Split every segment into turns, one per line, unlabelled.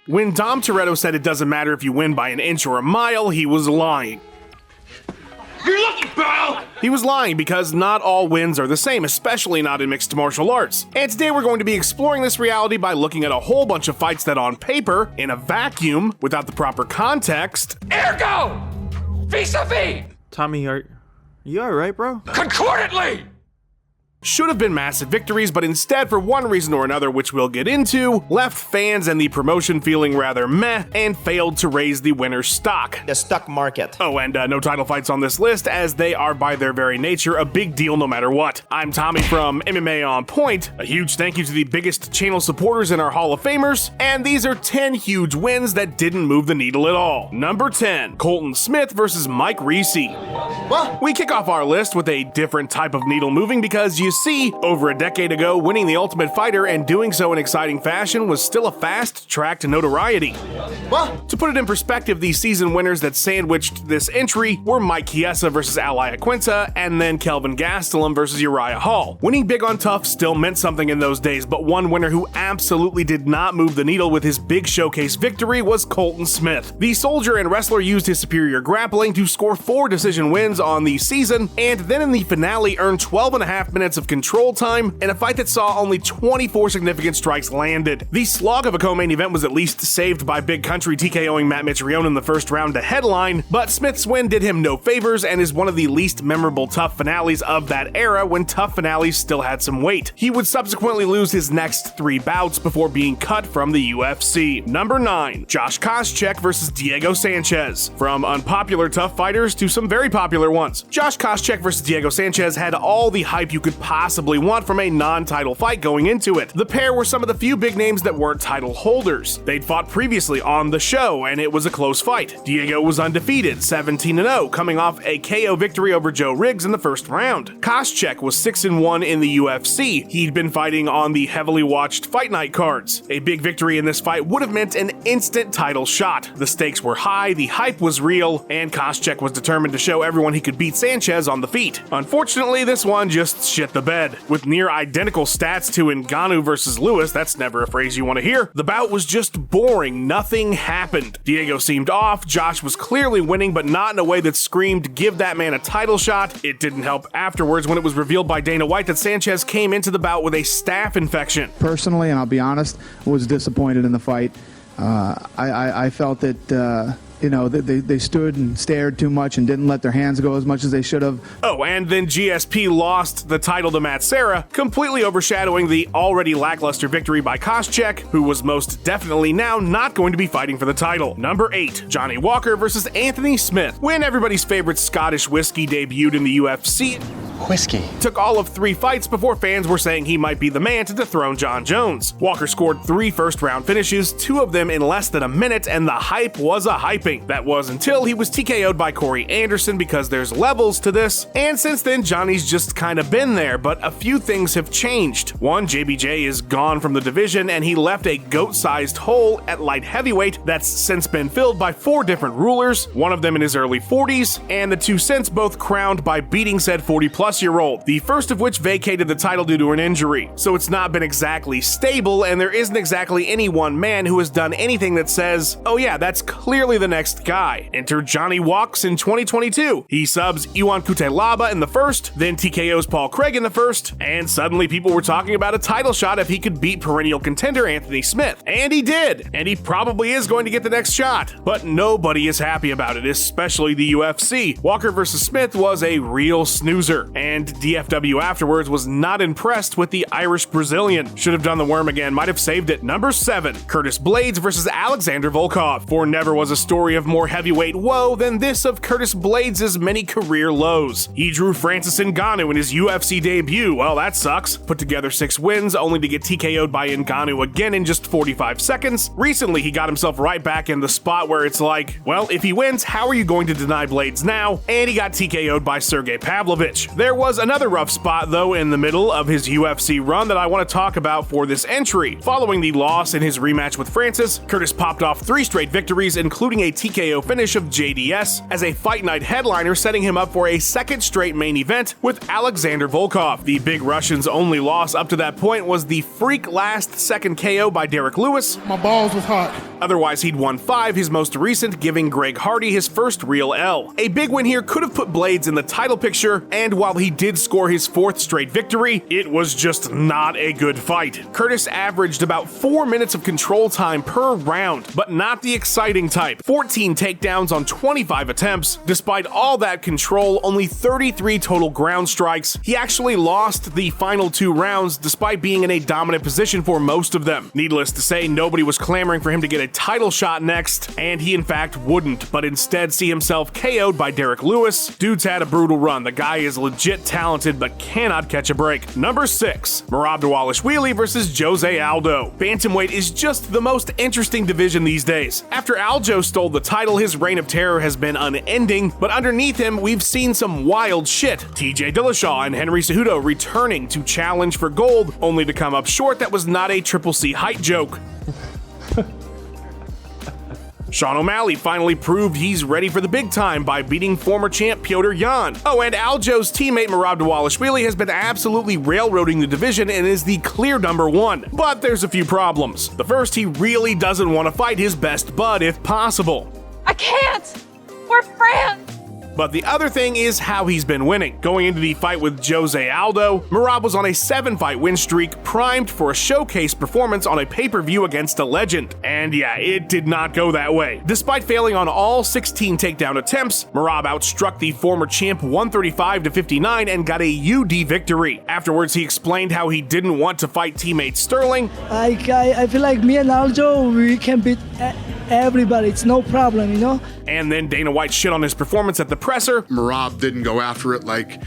When Dom Toretto said it doesn't matter if you win by an inch or a mile, he was lying.
You're lucky, pal!
He was lying because not all wins are the same, especially not in mixed martial arts. And today we're going to be exploring this reality by looking at a whole bunch of fights that on paper, in a vacuum, without the proper context,
Ergo! Vis-a-vis!
Tommy, are you alright, bro?
Concordantly!
should have been massive victories, but instead, for one reason or another, which we'll get into, left fans and the promotion feeling rather meh and failed to raise the winner's stock.
The stock market.
Oh, and no title fights on this list, as they are by their very nature a big deal no matter what. I'm Tommy from MMA On Point. A huge thank you to the biggest channel supporters in our Hall of Famers, and these are 10 huge wins that didn't move the needle at all. Number 10, Colton Smith versus Mike Ricci.
What?
We kick off our list with a different type of needle moving because you see, over a decade ago, winning the Ultimate Fighter and doing so in exciting fashion was still a fast track to notoriety.
What?
To put it in perspective, the season winners that sandwiched this entry were Mike Chiesa versus Al Iaquinta, and then Kelvin Gastelum versus Uriah Hall. Winning big on tough still meant something in those days, but one winner who absolutely did not move the needle with his big showcase victory was Colton Smith. The soldier and wrestler used his superior grappling to score 4 decision wins on the season, and then in the finale earned 12.5 minutes of control time in a fight that saw only 24 significant strikes landed. The slog of a co-main event was at least saved by Big Country TKOing Matt Mitrione in the first round to headline, but Smith's win did him no favors and is one of the least memorable tough finales of that era when tough finales still had some weight. He would subsequently lose his next 3 bouts before being cut from the UFC. Number 9, Josh Koscheck versus Diego Sanchez. From unpopular tough fighters to some very popular ones, Josh Koscheck versus Diego Sanchez had all the hype you could possibly want from a non-title fight going into it. The pair were some of the few big names that weren't title holders. They'd fought previously on the show, and it was a close fight. Diego was undefeated, 17-0, coming off a KO victory over Joe Riggs in the first round. Koscheck was 6-1 in the UFC. He'd been fighting on the heavily watched Fight Night cards. A big victory in this fight would have meant an instant title shot. The stakes were high, the hype was real, and Koscheck was determined to show everyone he could beat Sanchez on the feet. Unfortunately, this one just shit the bed. With near identical stats to Ngannou versus Lewis, that's never a phrase you want to hear, the bout was just boring. Nothing happened. Diego seemed off, Josh was clearly winning, but not in a way that screamed, give that man a title shot. It didn't help afterwards when it was revealed by Dana White that Sanchez came into the bout with a staph infection.
Personally, and I'll be honest, was disappointed in the fight. I felt that they stood and stared too much and didn't let their hands go as much as they should have.
Oh, and then GSP lost the title to Matt Serra, completely overshadowing the already lackluster victory by Koscheck, who was most definitely now not going to be fighting for the title. Number 8, Johnny Walker versus Anthony Smith. When everybody's favorite Scottish whiskey debuted in the UFC,
Whiskey.
took all of 3 fights before fans were saying he might be the man to dethrone John Jones. Walker scored 3 first-round finishes, 2 of them in less than a minute, and the hype was a hyping. That was until he was TKO'd by Corey Anderson, because there's levels to this, and since then Johnny's just kinda been there, but a few things have changed. One, JBJ is gone from the division, and he left a goat-sized hole at light heavyweight that's since been filled by 4 different rulers, one of them in his early 40s, and the 2 since both crowned by beating said 40-plus-year-old, the first of which vacated the title due to an injury. So it's not been exactly stable, and there isn't exactly any one man who has done anything that says, oh yeah, that's clearly the next guy. Enter Johnny Walks in 2022. He subs Iwan Kutelaba in the first, then TKO's Paul Craig in the first, and suddenly people were talking about a title shot if he could beat perennial contender Anthony Smith. And he did, and he probably is going to get the next shot. But nobody is happy about it, especially the UFC. Walker versus Smith was a real snoozer, and DFW afterwards was not impressed with the Irish Brazilian. Should have done the worm again, might have saved it. Number 7, Curtis Blaydes versus Alexander Volkov. For never was a story of more heavyweight woe than this of Curtis Blaydes' many career lows. He drew Francis Ngannou in his UFC debut. Well, that sucks. Put together 6 wins, only to get TKO'd by Ngannou again in just 45 seconds. Recently, he got himself right back in the spot where it's like, well, if he wins, how are you going to deny Blaydes now? And he got TKO'd by Sergey Pavlovich. There was another rough spot, though, in the middle of his UFC run that I want to talk about for this entry. Following the loss in his rematch with Francis, Curtis popped off 3 straight victories, including a TKO finish of JDS, as a Fight Night headliner, setting him up for a second straight main event with Alexander Volkov. The Big Russian's only loss up to that point was the freak last-second KO by Derek Lewis.
My balls was hot.
Otherwise, he'd won 5, his most recent giving Greg Hardy his first real L. A big win here could have put Blaydes in the title picture, and while he did score his 4th straight victory, it was just not a good fight. Curtis averaged about 4 minutes of control time per round, but not the exciting type. 14 takedowns on 25 attempts. Despite all that control, only 33 total ground strikes. He actually lost the final 2 rounds despite being in a dominant position for most of them. Needless to say, nobody was clamoring for him to get a title shot next, and he in fact wouldn't, but instead see himself KO'd by Derek Lewis. Dude's had a brutal run. The guy is legit talented, but cannot catch a break. Number 6, Merab Dvalishvili versus Jose Aldo. Bantamweight is just the most interesting division these days. After Aldo stole the title, his reign of terror has been unending, but underneath him, we've seen some wild shit. TJ Dillashaw and Henry Cejudo returning to challenge for gold, only to come up short. That was not a Triple C height joke. Sean O'Malley finally proved he's ready for the big time by beating former champ Petr Yan. Oh, and Aljo's teammate Merab Dvalishvili has been absolutely railroading the division and is the clear number 1. But there's a few problems. The first, he really doesn't want to fight his best bud if possible.
I can't! We're friends!
But the other thing is how he's been winning. Going into the fight with Jose Aldo, Merab was on a 7-fight win streak, primed for a showcase performance on a pay-per-view against a legend. And yeah, it did not go that way. Despite failing on all 16 takedown attempts, Merab outstruck the former champ 135-59 and got a UD victory. Afterwards, he explained how he didn't want to fight teammate Sterling.
I feel like me and Aldo, we can beat everybody. It's no problem, you know?
And then Dana White shit on his performance at the presser.
Merab didn't go after it like,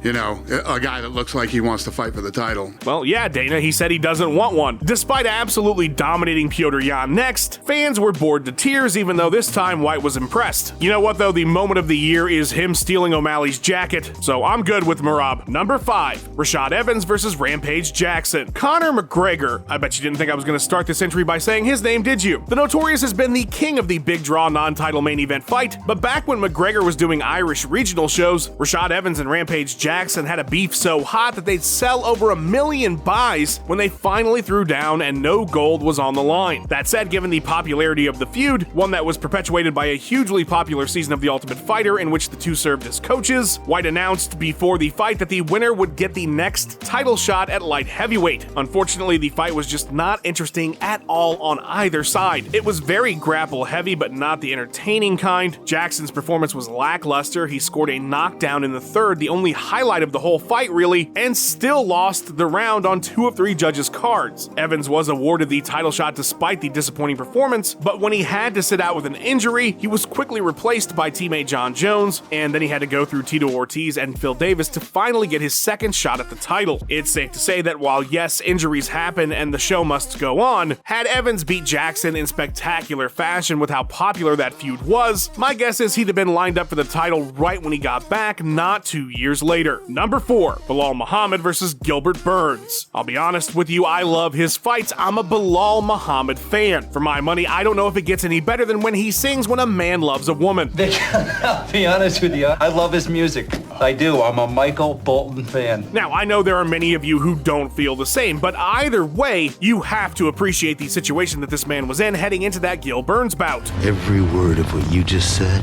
you know, a guy that looks like he wants to fight for the title.
Well, yeah, Dana, he said he doesn't want one. Despite absolutely dominating Petr Yan next, fans were bored to tears, even though this time White was impressed. You know what, though? The moment of the year is him stealing O'Malley's jacket, so I'm good with Merab. Number 5, Rashad Evans versus Rampage Jackson. Conor McGregor. I bet you didn't think I was going to start this entry by saying his name, did you? The Notorious has been the king of the big draw non-title main event fight, but back when McGregor was doing Irish regional shows, Rashad Evans and Rampage Jackson had a beef so hot that they'd sell over 1 million buys when they finally threw down and no gold was on the line. That said, given the popularity of the feud, one that was perpetuated by a hugely popular season of The Ultimate Fighter in which the two served as coaches, White announced before the fight that the winner would get the next title shot at light heavyweight. Unfortunately, the fight was just not interesting at all on either side. It was very grapple heavy, but not the entertaining kind. Jackson's performance was lackluster. He scored a knockdown in the 3rd, the only highlight of the whole fight really, and still lost the round on 2 of 3 judges' cards. Evans was awarded the title shot despite the disappointing performance, but when he had to sit out with an injury, he was quickly replaced by teammate John Jones, and then he had to go through Tito Ortiz and Phil Davis to finally get his second shot at the title. It's safe to say that while yes, injuries happen and the show must go on, had Evans beat Jackson in spectacular fashion with how popular that feud was, my guess is he'd have been lined up for the title right when he got back, not 2 years later. Number 4, Bilal Muhammad versus Gilbert Burns. I'll be honest with you, I love his fights. I'm a Bilal Muhammad fan. For my money, I don't know if it gets any better than when he sings When a Man Loves a Woman.
I'll be honest with you, I love his music. I do. I'm a Michael Bolton fan.
Now, I know there are many of you who don't feel the same, but either way, you have to appreciate the situation that this man was in heading into that Gil Burns bout.
Every word of what you just said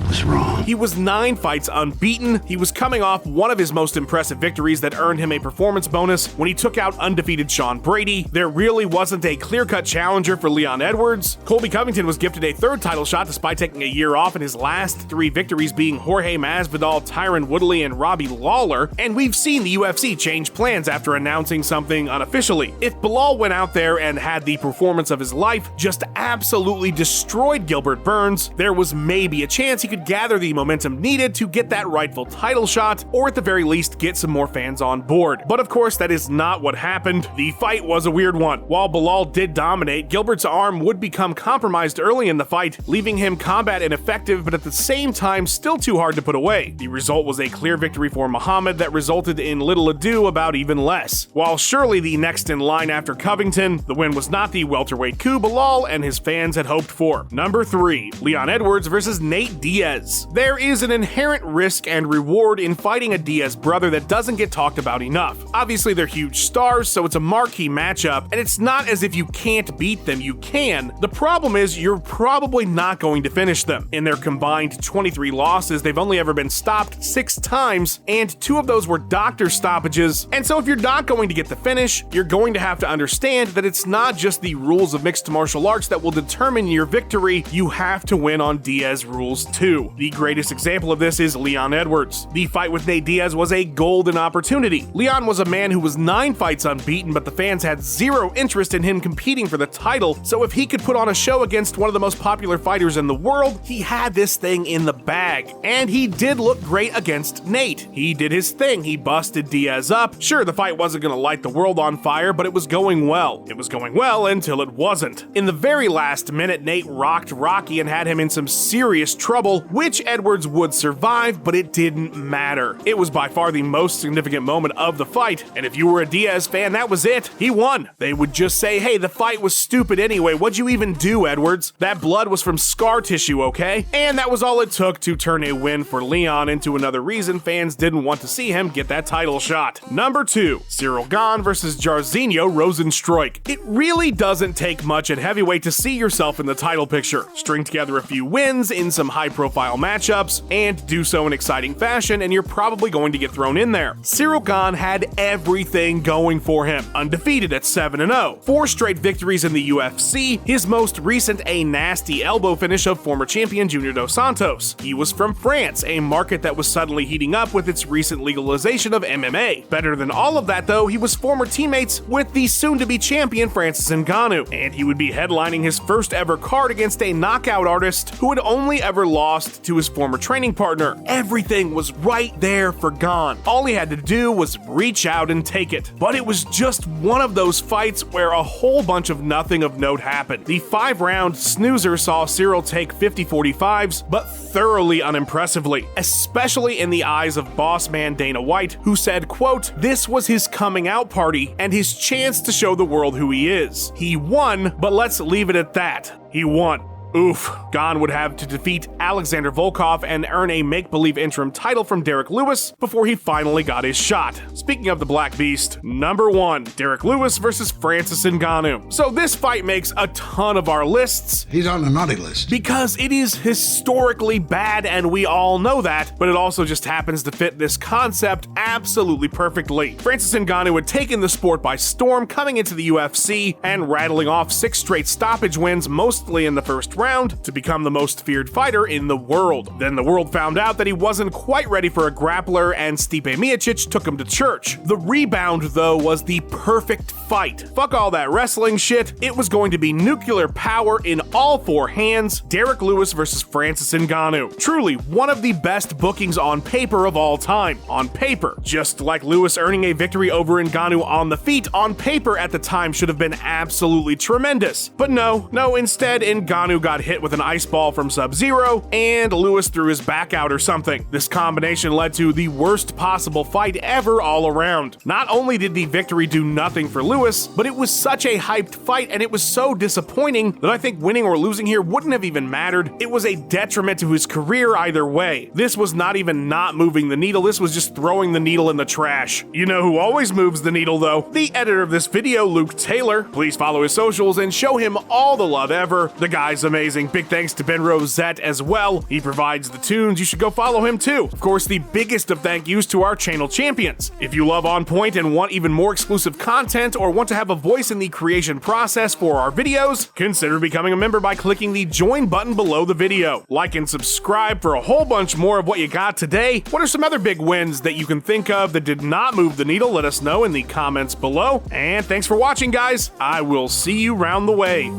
was wrong.
He was 9 fights unbeaten. He was coming off one of his most impressive victories that earned him a performance bonus when he took out undefeated Sean Brady. There really wasn't a clear-cut challenger for Leon Edwards. Colby Covington was gifted a 3rd title shot despite taking a year off, and his last 3 victories being Jorge Masvidal, Tyron Woodley, and Robbie Lawler. And we've seen the UFC change plans after announcing something unofficially. If Bilal went out there and had the performance of his life, just absolutely destroyed Gilbert Burns, there was maybe a chance he could would gather the momentum needed to get that rightful title shot, or at the very least get some more fans on board. But of course, that is not what happened. The fight was a weird one. While Belal did dominate, Gilbert's arm would become compromised early in the fight, leaving him combat ineffective, but at the same time still too hard to put away. The result was a clear victory for Muhammad that resulted in little ado about even less. While surely the next in line after Covington, the win was not the welterweight coup Belal and his fans had hoped for. Number 3, Leon Edwards versus Nate Diaz. There is an inherent risk and reward in fighting a Diaz brother that doesn't get talked about enough. Obviously, they're huge stars, so it's a marquee matchup, and it's not as if you can't beat them, you can. The problem is you're probably not going to finish them. In their combined 23 losses, they've only ever been stopped 6 times, and 2 of those were doctor stoppages. And so if you're not going to get the finish, you're going to have to understand that it's not just the rules of mixed martial arts that will determine your victory, you have to win on Diaz rules too. The greatest example of this is Leon Edwards. The fight with Nate Diaz was a golden opportunity. Leon was a man who was 9 fights unbeaten, but the fans had zero interest in him competing for the title, so if he could put on a show against one of the most popular fighters in the world, he had this thing in the bag. And he did look great against Nate. He did his thing. He busted Diaz up. Sure, the fight wasn't going to light the world on fire, but it was going well. It was going well until it wasn't. In the very last minute, Nate rocked Rocky and had him in some serious trouble, which Edwards would survive, but it didn't matter. It was by far the most significant moment of the fight, and if you were a Diaz fan, that was it. He won. They would just say, hey, the fight was stupid anyway. What'd you even do, Edwards? That blood was from scar tissue, okay? And that was all it took to turn a win for Leon into another reason fans didn't want to see him get that title shot. Number 2, Cyril Gane versus Jairzinho Rosenstruik. It really doesn't take much at heavyweight to see yourself in the title picture. String together a few wins in some high-profile matchups, and do so in exciting fashion, and you're probably going to get thrown in there. Cyril Gane had everything going for him. Undefeated at 7-0. 4 straight victories in the UFC, his most recent a nasty elbow finish of former champion Junior Dos Santos. He was from France, a market that was suddenly heating up with its recent legalization of MMA. Better than all of that though, he was former teammates with the soon-to-be champion Francis Ngannou, and he would be headlining his first ever card against a knockout artist who had only ever lost to his former training partner. Everything was right there for Gane. All he had to do was reach out and take it. But it was just one of those fights where a whole bunch of nothing of note happened. The 5-round snoozer saw Cyril take 50-45s, but thoroughly unimpressively, especially in the eyes of boss man Dana White, who said, quote, this was his coming out party and his chance to show the world who he is. He won, but let's leave it at that. He won. Oof. Gane would have to defeat Alexander Volkov and earn a make-believe interim title from Derek Lewis before he finally got his shot. Speaking of the Black Beast, number 1, Derek Lewis versus Francis Ngannou. So this fight makes a ton of our lists.
He's on the naughty list.
Because it is historically bad and we all know that, but it also just happens to fit this concept absolutely perfectly. Francis Ngannou had taken the sport by storm, coming into the UFC and rattling off 6 straight stoppage wins, mostly in the first round, to become the most feared fighter in the world. Then the world found out that he wasn't quite ready for a grappler and Stipe Miocic took him to church. The rebound, though, was the perfect fight. Fuck all that wrestling shit. It was going to be nuclear power in all 4 hands. Derek Lewis versus Francis Ngannou. Truly one of the best bookings on paper of all time. On paper. Just like Lewis earning a victory over Ngannou on the feet, on paper at the time should have been absolutely tremendous. But no, instead Ngannou got hit with an ice ball from Sub-Zero, and Lewis threw his back out or something. This combination led to the worst possible fight ever all around. Not only did the victory do nothing for Lewis, but it was such a hyped fight and it was so disappointing that I think winning or losing here wouldn't have even mattered. It was a detriment to his career either way. This was not even not moving the needle, this was just throwing the needle in the trash. You know who always moves the needle though? The editor of this video, Luke Taylor. Please follow his socials and show him all the love ever. The guy's amazing. Big thanks to Ben Rosette as well. He provides the tunes. You should go follow him too. Of course, the biggest of thank yous to our channel champions. If you love On Point and want even more exclusive content or want to have a voice in the creation process for our videos, consider becoming a member by clicking the join button below the video. Like and subscribe for a whole bunch more of what you got today. What are some other big wins that you can think of that did not move the needle? Let us know in the comments below. And thanks for watching, guys. I will see you round the way.